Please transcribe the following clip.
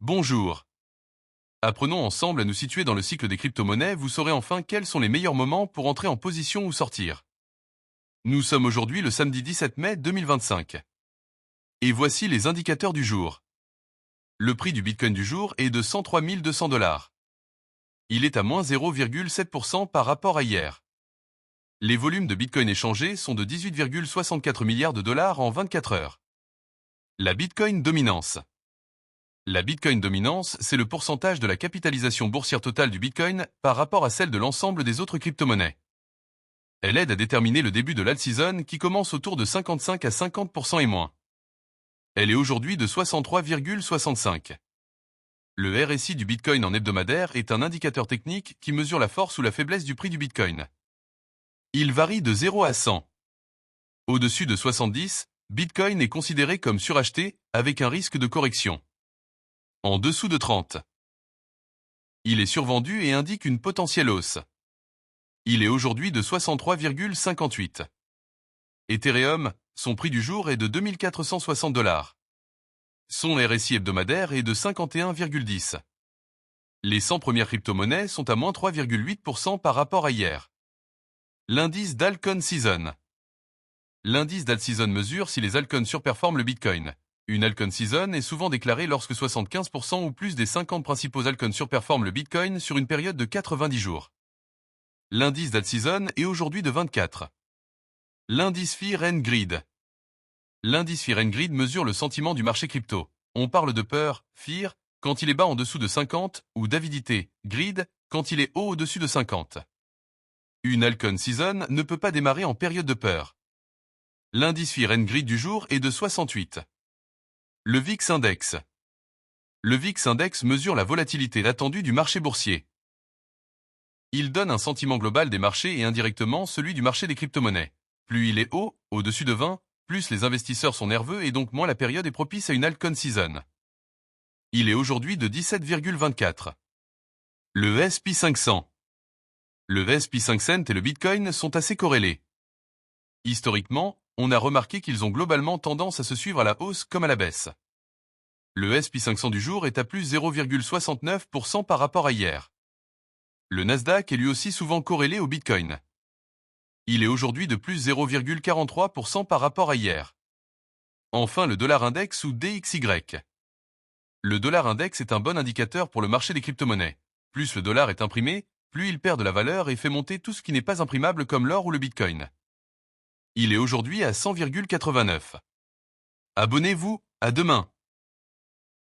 Bonjour. Apprenons ensemble à nous situer dans le cycle des crypto-monnaies, vous saurez enfin quels sont les meilleurs moments pour entrer en position ou sortir. Nous sommes aujourd'hui le samedi 17 mai 2025. Et voici les indicateurs du jour. Le prix du Bitcoin du jour est de 103 200 $. Il est à moins 0,7% par rapport à hier. Les volumes de Bitcoin échangés sont de 18,64 milliards de dollars en 24 heures. La Bitcoin dominance. La Bitcoin dominance, c'est le pourcentage de la capitalisation boursière totale du Bitcoin par rapport à celle de l'ensemble des autres crypto-monnaies. Elle aide à déterminer le début de l'alt-season qui commence autour de 55 à 50% et moins. Elle est aujourd'hui de 63,65. Le RSI du Bitcoin en hebdomadaire est un indicateur technique qui mesure la force ou la faiblesse du prix du Bitcoin. Il varie de 0 à 100. Au-dessus de 70, Bitcoin est considéré comme suracheté avec un risque de correction. En dessous de 30. Il est survendu et indique une potentielle hausse. Il est aujourd'hui de 63,58. Ethereum, son prix du jour est de 2460 $. Son RSI hebdomadaire est de 51,10. Les 100 premières crypto-monnaies sont à moins 3,8% par rapport à hier. L'indice d'Alcon Season. L'indice d'alt-season mesure si les altcoins surperforment le Bitcoin. Une altcoin season est souvent déclarée lorsque 75% ou plus des 50 principaux altcoins surperforment le Bitcoin sur une période de 90 jours. L'indice d'alt-season est aujourd'hui de 24. L'indice Fear and Greed. L'indice Fear and Greed mesure le sentiment du marché crypto. On parle de peur, fear, quand il est bas en dessous de 50, ou d'avidité, greed, quand il est haut au-dessus de 50. Une altcoin season ne peut pas démarrer en période de peur. L'indice Fear and Greed du jour est de 68. Le VIX Index. Le VIX Index mesure la volatilité attendue du marché boursier. Il donne un sentiment global des marchés et indirectement celui du marché des crypto-monnaies. Plus il est haut, au-dessus de 20, plus les investisseurs sont nerveux et donc moins la période est propice à une altcoin season. Il est aujourd'hui de 17,24. Le S&P 500. Le S&P 500 et le Bitcoin sont assez corrélés. Historiquement, on a remarqué qu'ils ont globalement tendance à se suivre à la hausse comme à la baisse. Le S&P 500 du jour est à plus 0,69% par rapport à hier. Le Nasdaq est lui aussi souvent corrélé au Bitcoin. Il est aujourd'hui de plus 0,43% par rapport à hier. Enfin le dollar index ou DXY. Le dollar index est un bon indicateur pour le marché des crypto-monnaies. Plus le dollar est imprimé, plus il perd de la valeur et fait monter tout ce qui n'est pas imprimable comme l'or ou le Bitcoin. Il est aujourd'hui à 100,89. Abonnez-vous, à demain.